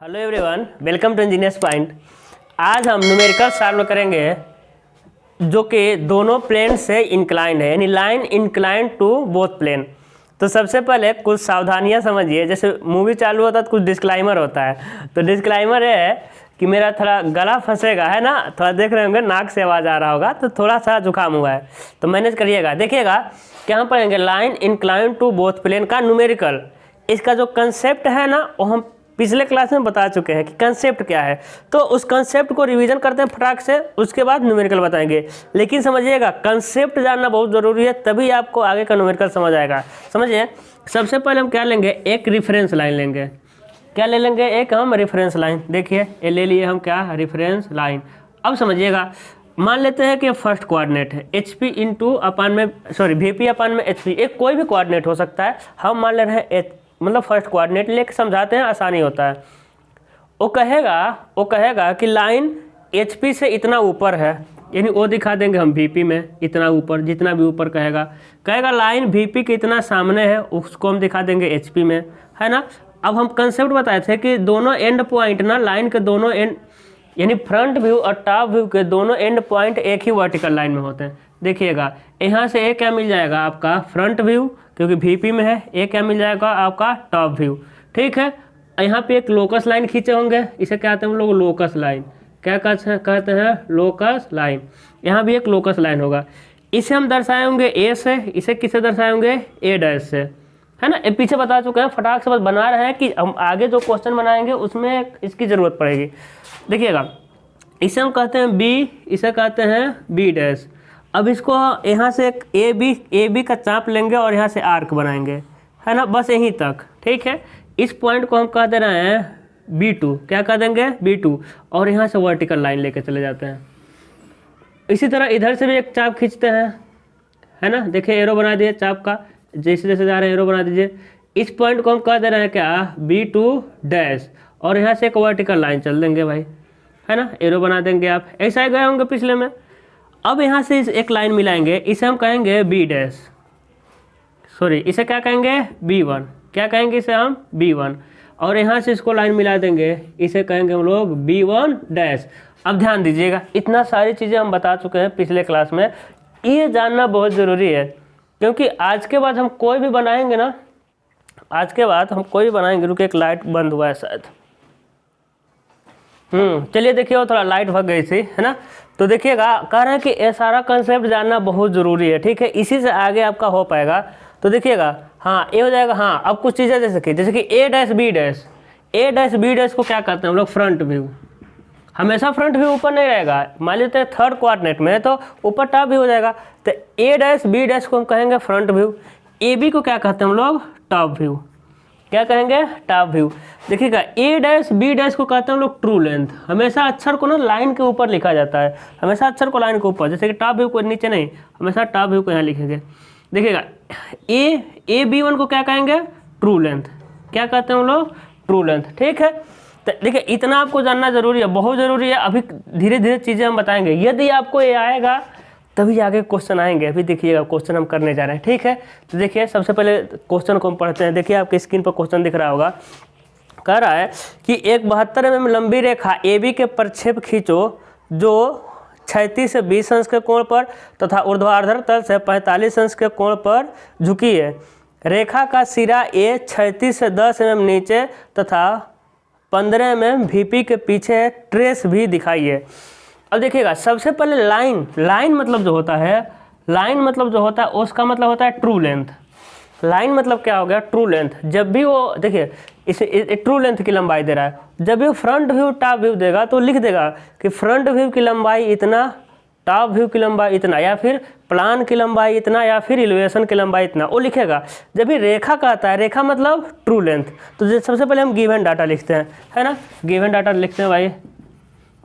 Hello everyone, welcome to engineers point. आज हम numerical solve करेंगे जो कि दोनों प्लेन से इंक्लाइंड है, यानी line inclined to both plane. तो सबसे पहले कुछ सावधानियां समझिए। जैसे मूवी चालू होता है तो कुछ डिस्क्लाइमर होता है। तो डिस्क्लाइमर है कि मेरा थोड़ा गला फंसेगा, है ना, थोड़ा देख रहे होंगे नाक से आवाज़ आ रहा होगा, तो थोड़ा सा जुकाम हुआ है, तो मैनेज करिएगा। देखिएगा क्या हम पढ़ेंगे, line inclined to both plane का न्यूमेरिकल। इसका जो कंसेप्ट है ना, वो हम पिछले क्लास में बता चुके हैं कि कंसेप्ट क्या है। तो उस कंसेप्ट को रिवीजन करते हैं फटाक से, उसके बाद न्यूमेरिकल बताएंगे। लेकिन समझिएगा, कंसेप्ट जानना बहुत ज़रूरी है, तभी आपको आगे का न्यूमेरिकल समझ आएगा। समझिए, सबसे पहले हम क्या लेंगे, एक रेफरेंस लाइन लेंगे। क्या ले लेंगे, एक हम रेफरेंस लाइन। देखिए ये ले लिए हम, क्या, रेफरेंस लाइन। अब समझिएगा, मान लेते हैं कि फर्स्ट कोऑर्डिनेट है एच पी इंटू अपन में वी पी अपन में एच पी। एक कोई भी कोऑर्डिनेट हो सकता है, हम मान ले रहे हैं एच, मतलब फर्स्ट कोऑर्डिनेट लेके समझाते हैं, आसानी होता है। वो कहेगा कि लाइन एच पी से इतना ऊपर है, यानी वो दिखा देंगे हम वी पी में इतना ऊपर, जितना भी ऊपर कहेगा लाइन वी पी के इतना सामने है, उसको हम दिखा देंगे एच पी में, है ना। अब हम कंसेप्ट बताए थे कि दोनों एंड पॉइंट ना, लाइन के दोनों एंड, यानी फ्रंट व्यू और टॉप व्यू के दोनों एंड पॉइंट एक ही वर्टिकल लाइन में होते हैं। देखिएगा यहाँ से एक क्या मिल जाएगा आपका फ्रंट व्यू, क्योंकि वीपी में है, एक क्या मिल जाएगा आपका टॉप व्यू, ठीक है। यहाँ पे एक लोकस लाइन खींचे होंगे, इसे क्या कहते हैं हम लोग, लोकस लाइन। क्या कहते हैं, लोकस लाइन। यहाँ भी एक लोकस लाइन होगा, इसे हम दर्शाएंगे ए से, इसे किसे दर्शाएंगे, ए डैश से, है ना। ये पीछे बता चुके हैं, फटाक से बस बना रहे हैं कि हम आगे जो क्वेश्चन बनाएंगे उसमें इसकी ज़रूरत पड़ेगी। देखिएगा, इसे हम कहते हैं बी, इसे कहते हैं बी डैश। अब इसको यहाँ से एक ए बी का चाप लेंगे और यहाँ से आर्क बनाएंगे, है ना, बस यहीं तक, ठीक है। इस पॉइंट को हम कह दे रहे हैं B2, क्या कह देंगे, B2, और यहाँ से वर्टिकल लाइन लेके चले जाते हैं। इसी तरह इधर से भी एक चाप खींचते हैं, है ना। देखिए एरो बना दिए चाप का, जैसे जैसे जा रहे हैं एरो बना दीजिए। इस पॉइंट को हम कह दे रहे हैं क्या, B2 डैश, और यहाँ से एक वर्टिकल लाइन चल देंगे भाई, है ना, एरो बना देंगे आप। ऐसा ही गए होंगे पिछले में। अब यहाँ से एक लाइन मिलाएंगे, इसे हम कहेंगे बी डैश, सॉरी इसे क्या कहेंगे, B1, क्या कहेंगे इसे हम, B1, और यहाँ से इसको लाइन मिला देंगे, इसे कहेंगे हम लोग B1 डैश। अब ध्यान दीजिएगा, इतना सारी चीज़ें हम बता चुके हैं पिछले क्लास में, ये जानना बहुत ज़रूरी है, क्योंकि आज के बाद हम कोई भी बनाएंगे ना, रुके एक लाइट बंद हुआ है शायद, चलिए देखिए, वो थोड़ा लाइट भग गई थी, है ना। तो देखिएगा, कह रहे हैं कि ये सारा कंसेप्ट जानना बहुत ज़रूरी है, ठीक है, इसी से आगे आपका हो पाएगा। तो देखिएगा, हाँ ये हो जाएगा। हाँ, अब कुछ चीज़ें जैसे कि ए डैश बी डैश को क्या कहते हैं हम लोग, फ्रंट व्यू। हमेशा फ्रंट व्यू ऊपर नहीं रहेगा, मान लेते हैं थर्ड कोऑर्डिनेट में तो ऊपर टॉप व्यू हो जाएगा। तो ए डैश बी डैश को हम कहेंगे फ्रंट व्यू, ए बी को क्या कहते हैं हम लोग, टॉप व्यू, क्या कहेंगे, टॉप व्यू। देखिएगा, ए डैश बी डैश को कहते हैं हम लोग ट्रू लेंथ। हमेशा अक्षर को ना लाइन के ऊपर लिखा जाता है, हमेशा अक्षर को लाइन के ऊपर, जैसे कि टॉप व्यू को नीचे नहीं, हमेशा टॉप व्यू को यहाँ लिखेंगे। देखिएगा, ए B1 को क्या कहेंगे, ट्रू लेंथ, क्या कहते हैं हम लोग, ट्रू लेंथ, ठीक है। तो देखिए, इतना आपको जानना जरूरी है, बहुत ज़रूरी है। अभी धीरे धीरे चीज़ें हम बताएंगे, यदि आपको ये आएगा तभी आगे क्वेश्चन आएंगे। अभी देखिएगा क्वेश्चन हम करने जा रहे हैं, ठीक है। तो देखिए, सबसे पहले क्वेश्चन को हम पढ़ते हैं। देखिए आपकी स्क्रीन पर क्वेश्चन दिख रहा होगा, कह रहा है कि एक 72 mm लंबी रेखा AB के प्रक्षेप खींचो जो 36 से 20 अंश के कोण पर तथा ऊर्ध्वाधर तल से 45 अंश के कोण पर झुकी है। रेखा का सिरा A 36 से 10 mm नीचे तथा 15 mm VP के पीछे ट्रेस भी दिखाइए। अब देखिएगा, सबसे पहले लाइन मतलब जो होता है, उसका मतलब होता है ट्रू लेंथ। लाइन मतलब क्या हो गया, ट्रू लेंथ। जब भी वो, देखिए इसे ट्रू लेंथ की लंबाई दे रहा है, जब भी वो फ्रंट व्यू टॉप व्यू देगा तो लिख देगा कि फ्रंट व्यू की लंबाई इतना, टॉप व्यू की लंबाई इतना, या फिर प्लान की लंबाई इतना, या फिर एलिवेशन की लंबाई इतना, वो लिखेगा। जब भी रेखा कहता है, रेखा मतलब ट्रू लेंथ, तो सबसे पहले हम गिवन डाटा लिखते हैं, है ना, गिवन डाटा लिखते हैं भाई,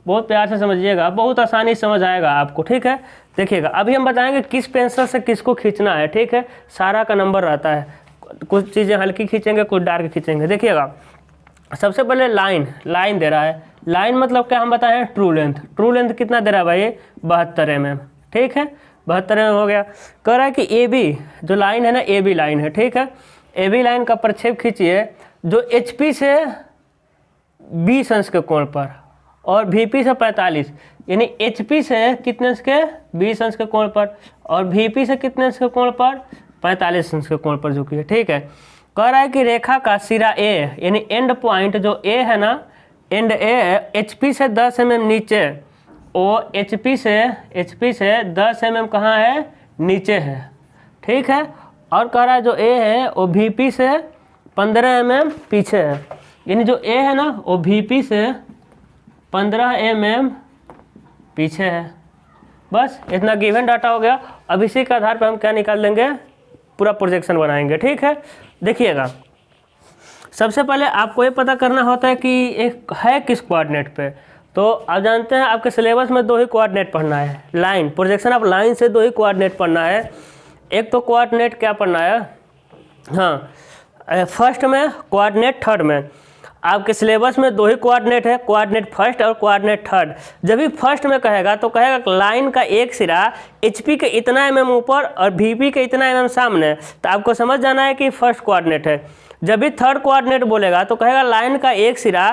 बहुत प्यार से समझिएगा, बहुत आसानी समझ आएगा आपको, ठीक है। देखिएगा, अभी हम बताएंगे किस पेंसिल से किसको खींचना है, ठीक है। सारा का नंबर रहता है, कुछ चीज़ें हल्की खींचेंगे, कुछ डार्क खींचेंगे। देखिएगा, सबसे पहले लाइन दे रहा है। लाइन मतलब क्या हम बताएं, ट्रू लेंथ कितना दे रहा है भाई, 72 mm, ठीक है, 72 mm हो गया। कह रहा है कि ए बी जो लाइन है ना, ए बी लाइन है, ठीक है। ए बी लाइन का प्रक्षेप खींचिए जो HP से 20 अंश के कोण पर और VP से 45, यानी HP से कितने अंश के 20 अंश के कोण पर और VP से कितने अंश के कोण पर 45 अंश के कोण पर झुकी है। ठीक है, कह रहा है कि रेखा का सिरा A यानी एंड पॉइंट जो A है ना, एंड A HP से 10 mm नीचे, ओ HP से 10 mm कहाँ है, नीचे है। ठीक है, और कह रहा है जो A है वो VP से 15 mm पीछे है, यानी जो A है ना वो VP से 15 mm पीछे है। बस इतना गिवन डाटा हो गया। अब इसी के आधार पर हम क्या निकाल देंगे, पूरा प्रोजेक्शन बनाएंगे। ठीक है, देखिएगा सबसे पहले आपको ये पता करना होता है कि एक है किस कोऑर्डिनेट पे। तो आप जानते हैं आपके सिलेबस में 2 ही कोऑर्डिनेट पढ़ना है, लाइन प्रोजेक्शन ऑफ लाइन से 2 ही कोऑर्डिनेट पढ़ना है। एक तो कोऑर्डिनेट क्या पढ़ना है, हाँ फर्स्ट में, कोऑर्डिनेट थर्ड में। आपके सिलेबस में 2 ही कोऑर्डिनेट है, कोऑर्डिनेट फर्स्ट और कोऑर्डिनेट थर्ड। जब भी फर्स्ट में कहेगा तो कहेगा कि लाइन का एक सिरा HP के इतना mm ऊपर और VP के इतना mm सामने, तो आपको समझ जाना है कि फर्स्ट कोऑर्डिनेट है। जब भी थर्ड कोऑर्डिनेट बोलेगा तो कहेगा लाइन का एक सिरा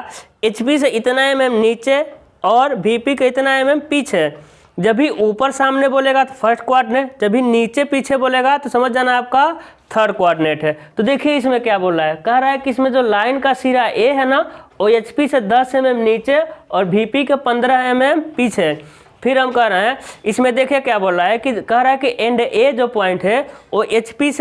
HP से इतना mm नीचे और VP के इतना mm पीछे। जब भी ऊपर सामने बोलेगा तो फर्स्ट कोऑर्डिनेट, जब भी नीचे पीछे बोलेगा तो समझ जाना आपका थर्ड कोऑर्डिनेट है। तो देखिए इसमें क्या बोल रहा है, कह रहा है कि इसमें जो लाइन का सिरा A है ना वो HP से 10 mm नीचे और VP के 15 mm पीछे। फिर हम कह रहे हैं इसमें देखिए क्या बोल रहा है कि कह रहा है कि एंड A जो पॉइंट है वो HP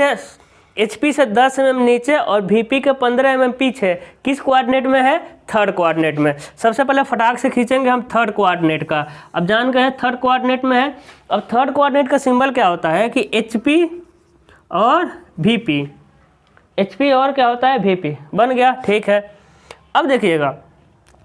से 10 mm नीचे और VP के 15 mm पीछे। किस कोऑर्डिनेट में है, थर्ड कोऑर्डिनेट में। सबसे पहले फटाक से खींचेंगे हम थर्ड कोऑर्डिनेट का। अब जान गए थर्ड कोऑर्डिनेट में है। अब थर्ड कोऑर्डिनेट का सिंबल क्या होता है कि HP और VP, HP और क्या होता है VP, बन गया। ठीक है, अब देखिएगा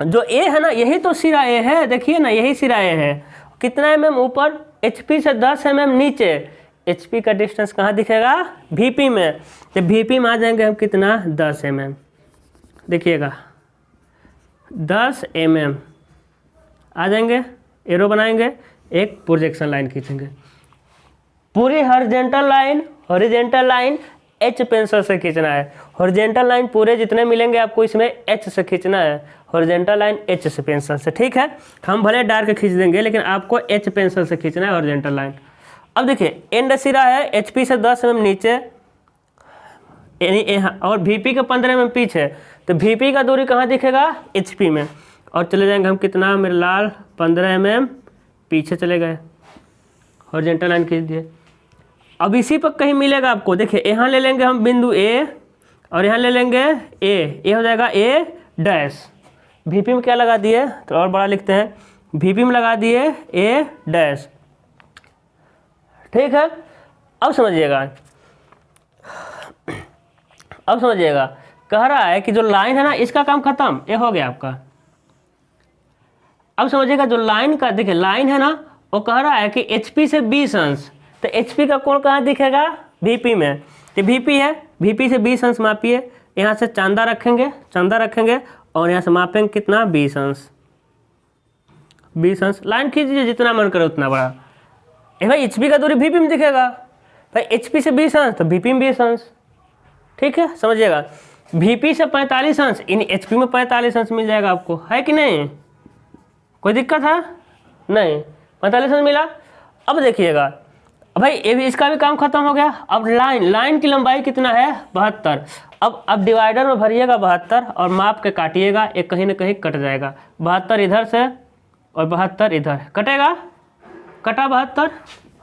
जो A है ना यही तो सिरा A है, देखिए ना यही सिरा A है। कितना mm ऊपर, HP से 10 mm नीचे। HP का डिस्टेंस कहाँ दिखेगा, VP में। तो VP में आ जाएंगे हम कितना, 10 mm। देखिएगा 10 mm आ जाएंगे, एरो बनाएंगे, एक प्रोजेक्शन लाइन खींचेंगे। पूरी हॉरिजेंटल लाइन H पेंसिल से खींचना है। हॉरिजेंटल लाइन पूरे जितने मिलेंगे आपको इसमें H से खींचना है, हॉरिजेंटल लाइन H से पेंसिल से। ठीक है, हम भले डार्क खींच देंगे लेकिन आपको H पेंसिल से खींचना है हॉरिजेंटल लाइन। अब देखिए एंड सिरा है HP से 10 mm नीचे और VP के 15 mm पीछे। तो VP का दूरी कहाँ दिखेगा, HP में। और चले जाएंगे हम कितना, मेरे लाल 15 mm पीछे चले गए, हॉरिजेंटल लाइन खींच दिए। अब इसी पर कहीं मिलेगा आपको, देखिए यहाँ ले लेंगे हम बिंदु A और यहाँ ले लेंगे A, ये हो जाएगा A डैश। VP में क्या लगा दिए, तो और बड़ा लिखते हैं, VP में लगा दिए A डैश। ठीक है, अब समझिएगा कह रहा है कि जो लाइन है ना इसका काम खत्म, ये हो गया आपका। अब समझिएगा जो लाइन का, देखिए लाइन है ना वो कह रहा है कि HP से 20 अंश, तो HP का कोण कहाँ दिखेगा, VP में। तो VP है, VP से 20 अंश मापिए। यहाँ से चांदा रखेंगे और यहाँ से मापेंगे कितना, 20 अंश। 20 अंश लाइन खींचिए जितना मन करे उतना बड़ा। भाई HP का दूरी VP में दिखेगा, भाई HP से 20 अंश तो VP में 20 अंश। ठीक है, समझिएगा VP से 45 अंश इन HP में 45 अंश मिल जाएगा आपको, है कि नहीं, कोई दिक्कत है नहीं, 45 अंश मिला। अब देखिएगा भाई ये भी, इसका भी काम खत्म हो गया। अब लाइन की लंबाई कितना है, 72। अब डिवाइडर में भरिएगा 72 और माप के काटिएगा, एक कहीं ना कहीं कट जाएगा। 72 इधर से और 72 इधर कटेगा, कटा 72,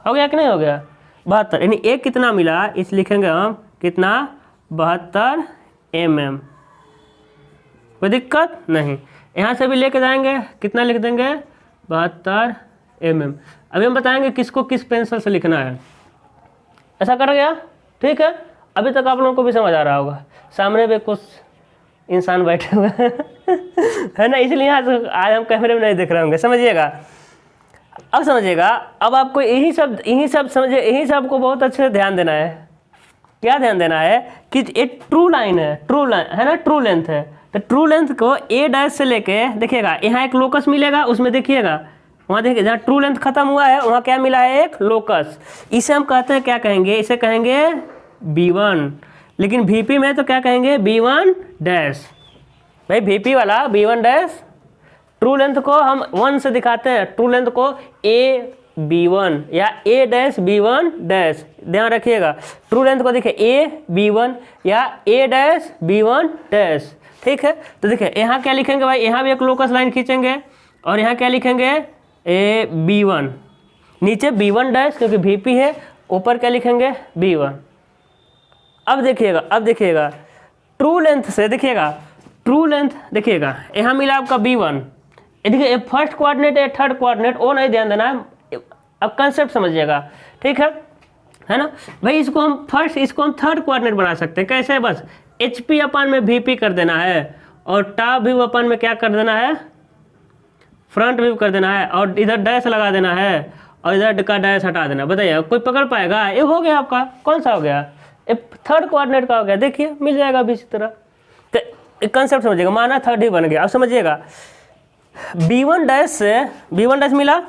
हो गया कि नहीं हो गया, 72। यानी एक कितना मिला, इस लिखेंगे हम कितना, 72 mm। कोई दिक्कत नहीं, यहाँ से भी लेके जाएंगे, कितना लिख देंगे, 72 mm। अभी हम बताएंगे किसको किस पेंसिल से लिखना है। ऐसा कर गया, ठीक है। अभी तक आप लोगों को भी समझ आ रहा होगा, सामने पे कुछ इंसान बैठे हुए है ना, इसलिए आज हम कैमरे में नहीं दिख रहे होंगे, समझिएगा। अब समझिएगा, अब आपको यही सब समझिए, यही सब को बहुत अच्छे से ध्यान देना है। क्या ध्यान देना है कि एक ट्रू लाइन है ना, ट्रू लेंथ है। तो ट्रू लेंथ को A डैश से लेके देखिएगा, यहाँ एक लोकस मिलेगा, उसमें देखिएगा, वहाँ देखिए जहाँ ट्रू लेंथ खत्म हुआ है वहाँ क्या मिला है, एक लोकस। इसे हम कहते हैं, क्या कहेंगे, इसे कहेंगे B1। लेकिन VP में तो क्या कहेंगे, B1 डैश। भाई VP वाला B1 डैश ट्रू लेंथ को हम 1 से दिखाते हैं, ट्रू लेंथ को AB1 या A डैश B1 डैश, ध्यान रखिएगा। ट्रू लेंथ को देखिए AB1 या A डैश B1 डैश, ठीक है। तो देखिए यहाँ क्या लिखेंगे भाई, यहाँ भी एक लोकस लाइन खींचेंगे और यहाँ क्या लिखेंगे AB1, नीचे B1 डैश क्योंकि VP है, ऊपर क्या लिखेंगे B1। अब देखिएगा ट्रू लेंथ से, देखिएगा ट्रू लेंथ, देखिएगा यहाँ मिला आपका B1, देखिए फर्स्ट कोऑर्डिनेट या थर्ड कोऑर्डिनेट वो नहीं ध्यान देना है, अब कंसेप्ट समझिएगा, ठीक है ना भाई। इसको हम थर्ड कोऑर्डिनेट बना सकते हैं, कैसे, बस HP अपन में VP कर देना है और टॉप व्यू अपन में क्या कर देना है, फ्रंट व्यू कर देना है और इधर डैश लगा देना है और इधर का डैश हटा देना। बताइए कोई पकड़ पाएगा? ये हो गया आपका, कौन सा हो गया, ये थर्ड कोऑर्डिनेट का हो गया, देखिए मिल जाएगा भी इसी तरह। तो कंसेप्ट समझिएगा, माना थर्ड ही बन गया। अब समझिएगा B1 डैश मिला,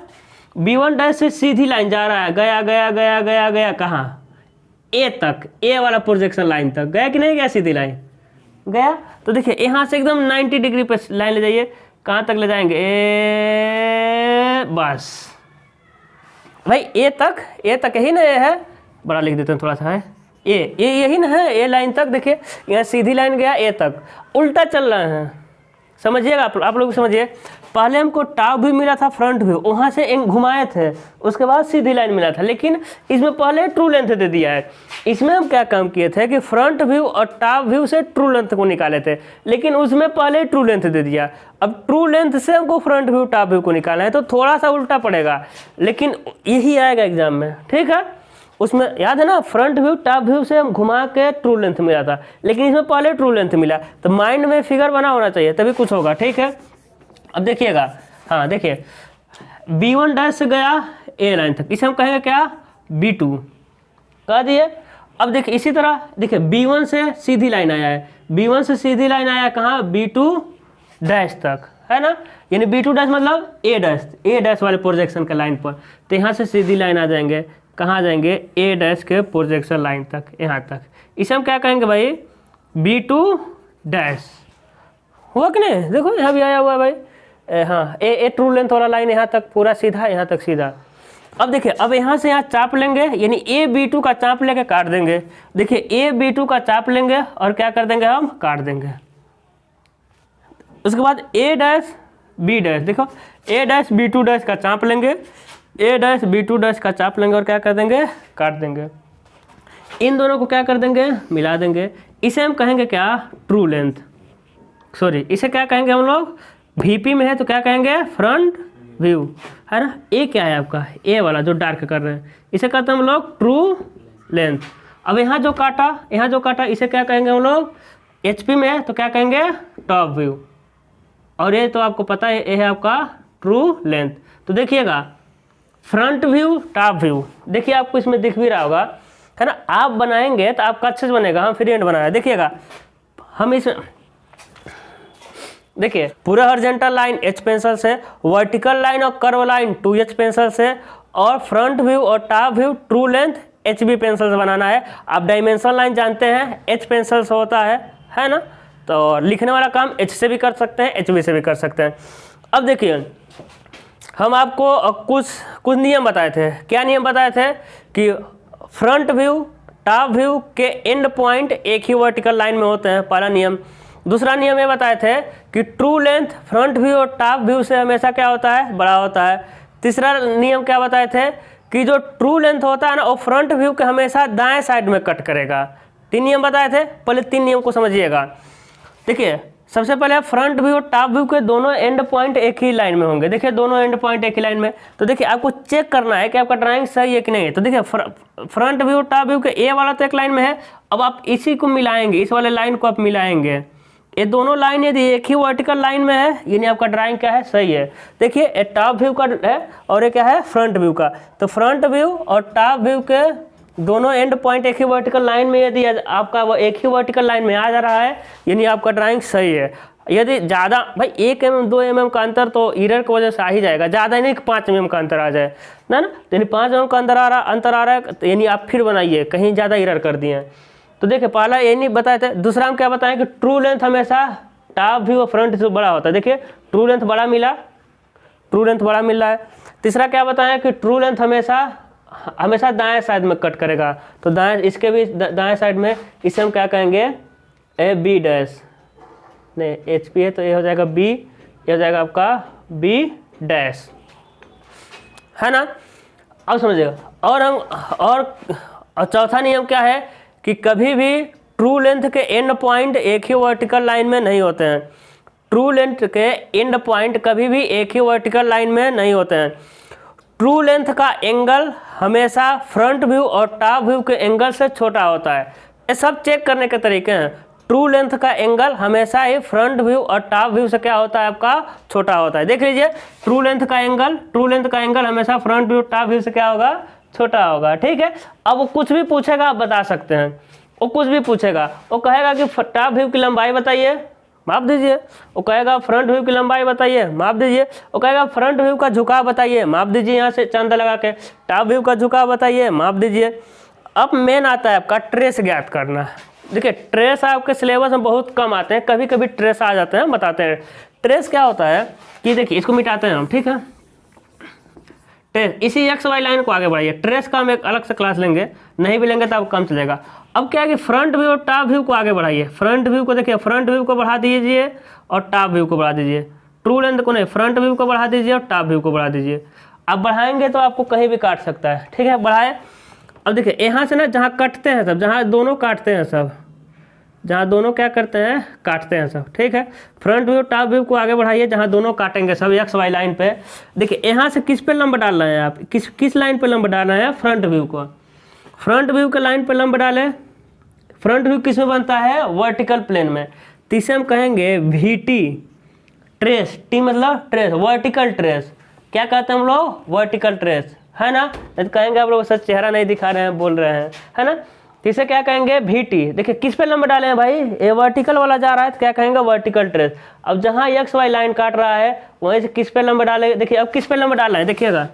B1 डैश से सीधी लाइन जा रहा है, गया कहाँ, A तक, A वाला प्रोजेक्शन लाइन तक गया कि नहीं गया, सीधी लाइन गया। तो देखिए यहाँ से एकदम 90 डिग्री पे लाइन ले जाइए, कहाँ तक ले जाएंगे, बस भाई A तक यही ना A है, बड़ा लिख देते हैं थोड़ा सा है, A यही ना है, A लाइन तक। देखिए यहाँ सीधी लाइन गया A तक, उल्टा चल रहे हैं, समझिएगा आप लोग समझिए। पहले हमको टॉप व्यू मिला था, फ्रंट व्यू, वहाँ से घुमाए थे, उसके बाद सीधी लाइन मिला था, लेकिन इसमें पहले ट्रू लेंथ दे दिया है। इसमें हम क्या काम किए थे कि फ्रंट व्यू और टॉप व्यू से ट्रू लेंथ को निकाले थे, लेकिन उसमें पहले ट्रू लेंथ दे दिया। अब ट्रू लेंथ से हमको फ्रंट व्यू टॉप व्यू को निकालना है, तो थोड़ा सा उल्टा पड़ेगा, लेकिन यही आएगा एग्जाम में, ठीक है। उसमें याद है ना, फ्रंट व्यू टॉप व्यू से हम घुमा के ट्रू लेंथ मिला था, लेकिन इसमें पहले ट्रू लेंथ मिला, तो माइंड में फिगर बना होना चाहिए तभी कुछ होगा, ठीक है। अब देखिएगा, हाँ देखिए B1 डैश से गया A लाइन तक, इसे हम कहेंगे क्या, B2 कह दिए। अब देखिए इसी तरह देखिए B1 से सीधी लाइन आया है, B1 से सीधी लाइन आया कहाँ, B2 डैश तक, है ना, यानी B2 डैश मतलब A डैश वाले प्रोजेक्शन के लाइन पर। तो यहाँ से सीधी लाइन आ जाएंगे, कहाँ जाएंगे, A डैश के प्रोजेक्शन लाइन तक, यहाँ तक। इसे हम क्या कहेंगे भाई, B2 डैश, हुआ कि नहीं, देखो यहाँ भी आया हुआ है भाई, हाँ ए ट्रू लेंथ वाला लाइन यहाँ तक पूरा सीधा, यहाँ तक सीधा। अब देखिए, अब यहाँ से यहाँ चाप लेंगे, यानी AB2 का चाप लेके काट देंगे। देखिए AB2 का चाप लेंगे और क्या कर देंगे, हम काट देंगे। उसके बाद A डैश B डैश, देखो A डैश B2 डैश का चाप लेंगे, A डैश B2 डैश का चाप लेंगे और क्या कर देंगे, काट देंगे। इन दोनों को क्या कर देंगे, मिला देंगे। इसे हम कहेंगे क्या, ट्रू लेंथ, सॉरी इसे क्या कहेंगे हम लोग, VP में है तो क्या कहेंगे, फ्रंट व्यू, है ना। A क्या है आपका, A वाला जो डार्क कर रहे हैं, इसे कहते हैं हम लोग ट्रू लेंथ। अब यहाँ जो काटा इसे क्या कहेंगे हम लोग, HP में है तो क्या कहेंगे, टॉप व्यू, और ये तो आपको पता है ये है आपका ट्रू लेंथ। तो देखिएगा फ्रंट व्यू टॉप व्यू, देखिए आपको इसमें दिख भी रहा होगा, है ना। आप बनाएंगे तो आपका अच्छे से बनेगा, हम फ्री हैंड बनाया, देखिएगा हम इसमें देखिए पूरा हॉरिजॉन्टल लाइन H पेंसिल से, वर्टिकल लाइन और कर्व लाइन 2H पेंसिल से, और फ्रंट व्यू और top view true length HB pencil से बनाना है। आप डायमेंशन लाइन जानते हैं H पेंसिल से होता है ना। तो लिखने वाला काम H से भी कर सकते हैं, HB से भी कर सकते हैं। अब देखिए हम आपको कुछ नियम बताए थे। क्या नियम बताए थे कि फ्रंट व्यू टॉप व्यू के एंड पॉइंट एक ही वर्टिकल लाइन में होते हैं, पहला नियम। दूसरा नियम ये बताए थे कि ट्रू लेंथ फ्रंट व्यू और टॉप व्यू से हमेशा क्या होता है, बड़ा होता है। तीसरा नियम क्या बताए थे कि जो ट्रू लेंथ होता है ना वो फ्रंट व्यू के हमेशा दाएं साइड में कट करेगा। 3 नियम बताए थे, पहले 3 नियम को समझिएगा। देखिए सबसे पहले फ्रंट व्यू और टॉप व्यू के दोनों एंड पॉइंट एक ही लाइन में होंगे। देखिए दोनों एंड पॉइंट एक ही लाइन में, तो देखिए आपको चेक करना है कि आपका ड्राइंग सही है कि नहीं है। तो देखिए फ्रंट व्यू टॉप व्यू के ए वाला तो एक लाइन में है, अब आप इसी को मिलाएंगे, इस वाले लाइन को आप मिलाएंगे। ये दोनों लाइन यदि एक ही वर्टिकल लाइन में है यानी आपका ड्राइंग क्या है, सही है। देखिए ये टॉप व्यू का है और ये क्या है, फ्रंट व्यू का। तो फ्रंट व्यू और टॉप व्यू के दोनों एंड पॉइंट एक ही वर्टिकल लाइन में यदि आपका वो एक ही वर्टिकल लाइन में आ जा रहा है यानी आपका ड्राइंग सही है। यदि ज़्यादा भाई 1 mm 2 mm का अंतर तो एरर की वजह से आ ही जाएगा, ज़्यादा नहीं कि 5 mm का अंतर आ जाए ना, यानी 5 mm का अंतर आ रहा है यानी आप फिर बनाइए, कहीं ज़्यादा एरर कर दिए हैं। तो देखिए पहला ये नहीं बताए थे। दूसरा हम क्या बताएं कि ट्रू लेंथ हमेशा टॉप व्यू और फ्रंट से बड़ा होता है। देखिए ट्रू लेंथ बड़ा मिला, ट्रू लेंथ बड़ा मिल रहा है। तीसरा क्या बताएं कि ट्रू लेंथ हमेशा दाएं साइड में कट करेगा, तो दाएं, इसके भी दाएं साइड में, इसे हम क्या कहेंगे, ए बी डैश, नहीं एच पी है तो ये हो जाएगा बी, ये हो जाएगा आपका बी डैश, है ना। अब समझिएगा। और चौथा नियम क्या है कि कभी भी ट्रू लेंथ के एंड पॉइंट एक ही वर्टिकल लाइन में नहीं होते हैं। ट्रू लेंथ के एंड पॉइंट कभी भी एक ही वर्टिकल लाइन में नहीं होते हैं। ट्रू लेंथ का एंगल हमेशा फ्रंट व्यू और टॉप व्यू के एंगल से छोटा होता है। ये सब चेक करने के तरीके हैं। ट्रू लेंथ का एंगल हमेशा ही फ्रंट व्यू और टॉप व्यू से क्या होता है, आपका छोटा होता है। देख लीजिए ट्रू लेंथ का एंगल हमेशा फ्रंट व्यू टॉप व्यू से क्या होगा, छोटा होगा। ठीक है। अब वो कुछ भी पूछेगा आप बता सकते हैं। वो कुछ भी पूछेगा, वो कहेगा कि टॉप व्यू की लंबाई बताइए, माप दीजिए। वो कहेगा फ्रंट व्यू की लंबाई बताइए, माप दीजिए। वो कहेगा फ्रंट व्यू का झुकाव बताइए, माप दीजिए, यहाँ से चंदा लगा के। टॉप व्यू का झुकाव बताइए, माप दीजिए। अब मेन आता है आपका ट्रेस ज्ञात करना। देखिए ट्रेस आपके सिलेबस में बहुत कम आते हैं, कभी कभी ट्रेस आ जाते हैं, बताते हैं। ट्रेस क्या होता है कि देखिए इसको मिटाते हैं हम, ठीक है। ट्रेस, इसी एक्स वाई लाइन को आगे बढ़ाइए। ट्रेस का हम एक अलग से क्लास लेंगे, नहीं भी लेंगे तो आपको कम चलेगा। अब क्या है कि फ्रंट व्यू और टॉप व्यू को आगे बढ़ाइए। फ्रंट व्यू को देखिए, फ्रंट व्यू को बढ़ा दीजिए और टॉप व्यू को बढ़ा दीजिए। ट्रू लेंथ को नहीं, फ्रंट व्यू को बढ़ा दीजिए और टॉप व्यू को बढ़ा दीजिए। अब बढ़ाएंगे तो आपको कहीं भी काट सकता है, ठीक है। बढ़ाए। अब देखिए यहाँ से ना जहाँ कटते हैं सब, जहाँ दोनों काटते हैं सब, जहाँ दोनों क्या करते हैं, काटते हैं सब, ठीक है। फ्रंट व्यू टॉप व्यू को आगे बढ़ाइए जहाँ दोनों काटेंगे सब एक्स वाई लाइन पे। देखिए यहाँ से किस पे लंब डाल रहे हैं आप, किस लाइन पे लंब डाल रहे हैं, फ्रंट व्यू को। फ्रंट व्यू के लाइन पे लंब डालें। फ्रंट व्यू किस में बनता है, वर्टिकल प्लेन में। तो इसे हम कहेंगे वी टी ट्रेस। टी मतलब ट्रेस, वर्टिकल ट्रेस। क्या कहते हैं हम लोग, वर्टिकल ट्रेस, है ना। तो कहेंगे आप लोग सच चेहरा नहीं दिखा रहे हैं, बोल रहे हैं, है ना। इसे क्या कहेंगे, वी टी। देखिए किस पे लंब डाले हैं भाई, ये वर्टिकल वाला जा रहा है तो क्या कहेंगे, वर्टिकल ट्रेस। अब जहाँ एक्स वाई लाइन काट रहा है वहीं से किस पे लंब डाले। देखिए अब किस पे लंब डाल रहे हैं, देखिएगा,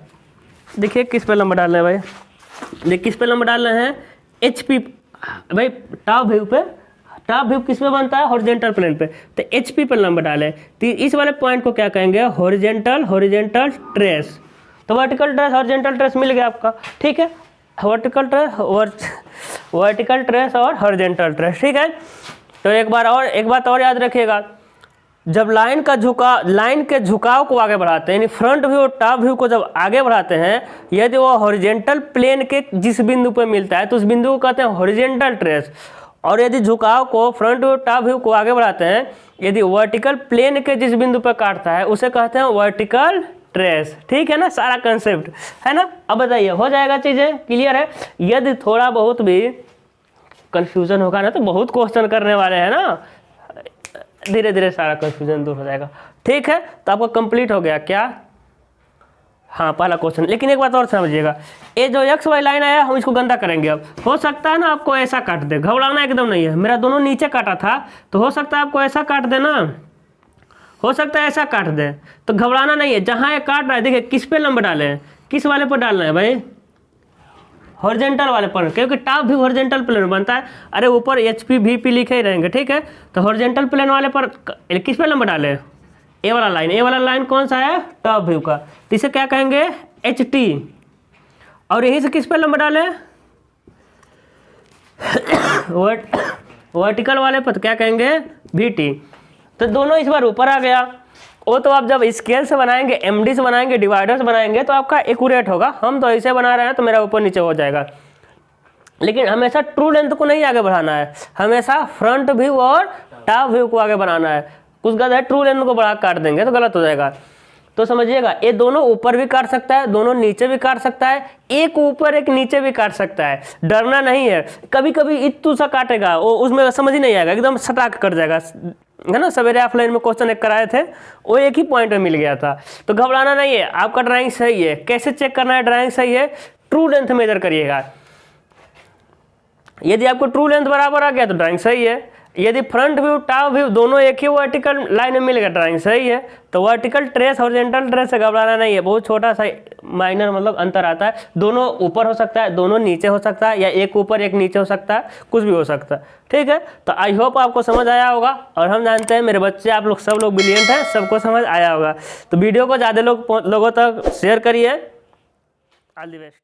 देखिए किस पे लंब डाल रहे हैं भाई। देखिए किस पे लंब डाल रहे हैं, एच पी भाई, टॉप व्यू पे। टॉप व्यू किस पे बनता है, हॉरिजॉन्टल प्लेन पे, तो एच पी पे लंब डाले। तो इस वाले पॉइंट को क्या कहेंगे, हॉरिजॉन्टल ट्रेस। तो वर्टिकल ट्रेस, हॉरिजॉन्टल ट्रेस मिल गया आपका, ठीक है। वर्टिकल ट्रेस और हॉरिजॉन्टल ट्रेस, ठीक है। तो एक बात और याद रखिएगा, जब लाइन के झुकाव को आगे बढ़ाते हैं, यानी फ्रंट व्यू और टॉप व्यू को जब आगे बढ़ाते हैं, यदि वो हॉरिजॉन्टल प्लेन के जिस बिंदु पर मिलता है तो उस बिंदु को कहते हैं हॉरिजॉन्टल ट्रेस। और यदि झुकाव को फ्रंट व्यू टॉप व्यू को आगे बढ़ाते हैं, यदि वर्टिकल प्लेन के जिस बिंदु पर काटता है उसे कहते हैं वर्टिकल ट्रेस, ठीक है ना। सारा कंसेप्ट है ना। अब बताइए हो जाएगा, चीज़ें क्लियर है। यदि थोड़ा बहुत भी कंफ्यूजन होगा ना तो बहुत क्वेश्चन करने वाले हैं ना, धीरे धीरे सारा कंफ्यूजन दूर हो जाएगा, ठीक है। तो आपका कंप्लीट हो गया क्या, हाँ पहला क्वेश्चन। लेकिन एक बात और समझिएगा, ये जो एक्स वाई लाइन आया हम इसको गंदा करेंगे। अब हो सकता है ना आपको ऐसा काट दे, घबराना एकदम नहीं है। मेरा दोनों नीचे काटा था तो हो सकता है आपको ऐसा काट देना, हो सकता है ऐसा काट दे, तो घबराना नहीं है। जहाँ ये काट रहा है देखिए किस पे लंब डाले हैं, किस वाले पर डालना है भाई, हॉरिजॉन्टल वाले पर, क्योंकि टॉप भी हॉरिजॉन्टल प्लेन बनता है। अरे ऊपर एच पी वी पी लिखे ही रहेंगे, ठीक है। तो हॉरिजॉन्टल प्लेन वाले पर किस पे लंब डाले, ए वाला लाइन। ए वाला लाइन कौन सा है, टॉप व्यू का, तो इसे क्या कहेंगे, एच टी। और यहीं से किस पे लंब डाले, वर्टिकल वाले पर, तो क्या कहेंगे, वी टी। तो दोनों इस बार ऊपर आ गया। वो तो आप जब स्केल से बनाएंगे, एमडी से बनाएंगे, डिवाइडर से बनाएंगे तो आपका एक्यूरेट होगा। हम तो ऐसे बना रहे हैं तो मेरा ऊपर नीचे हो जाएगा। लेकिन हमेशा ट्रू लेंथ को नहीं आगे बढ़ाना है, हमेशा फ्रंट व्यू और टॉप व्यू को आगे बढ़ाना है। कुछ गलत है, ट्रू लेंथ को बढ़ा काट देंगे तो गलत हो जाएगा। तो समझिएगा, ये दोनों ऊपर भी काट सकता है, दोनों नीचे भी काट सकता है, एक ऊपर एक नीचे भी काट सकता है। डरना नहीं है। कभी कभी इतू सा काटेगा, वो उसमें समझ ही नहीं आएगा, एकदम सटाक कट जाएगा, है ना। सवेरे ऑफलाइन में क्वेश्चन एक कराए थे, वो एक ही पॉइंट में मिल गया था। तो घबराना नहीं है, आपका ड्राइंग सही है। कैसे चेक करना है ड्राइंग सही है, ट्रू लेंथ मेजर करिएगा। यदि आपको ट्रू लेंथ बराबर आ गया तो ड्राइंग सही है, यदि फ्रंट व्यू टॉप व्यू दोनों एक ही वर्टिकल लाइन में मिलेगा ड्राइंग, सही है, तो वर्टिकल ट्रेस हॉरिजॉन्टल ट्रेस से घबराना नहीं है, बहुत छोटा सा माइनर मतलब अंतर आता है। दोनों ऊपर हो सकता है, दोनों नीचे हो सकता है, या एक ऊपर एक नीचे हो सकता है, कुछ भी हो सकता है, ठीक है। तो आई होप आपको समझ आया होगा, और हम जानते हैं मेरे बच्चे आप लोग सब लोग ब्रिलियंट हैं, सबको समझ आया होगा। तो वीडियो को ज़्यादा लोगों तक शेयर करिए। All the best.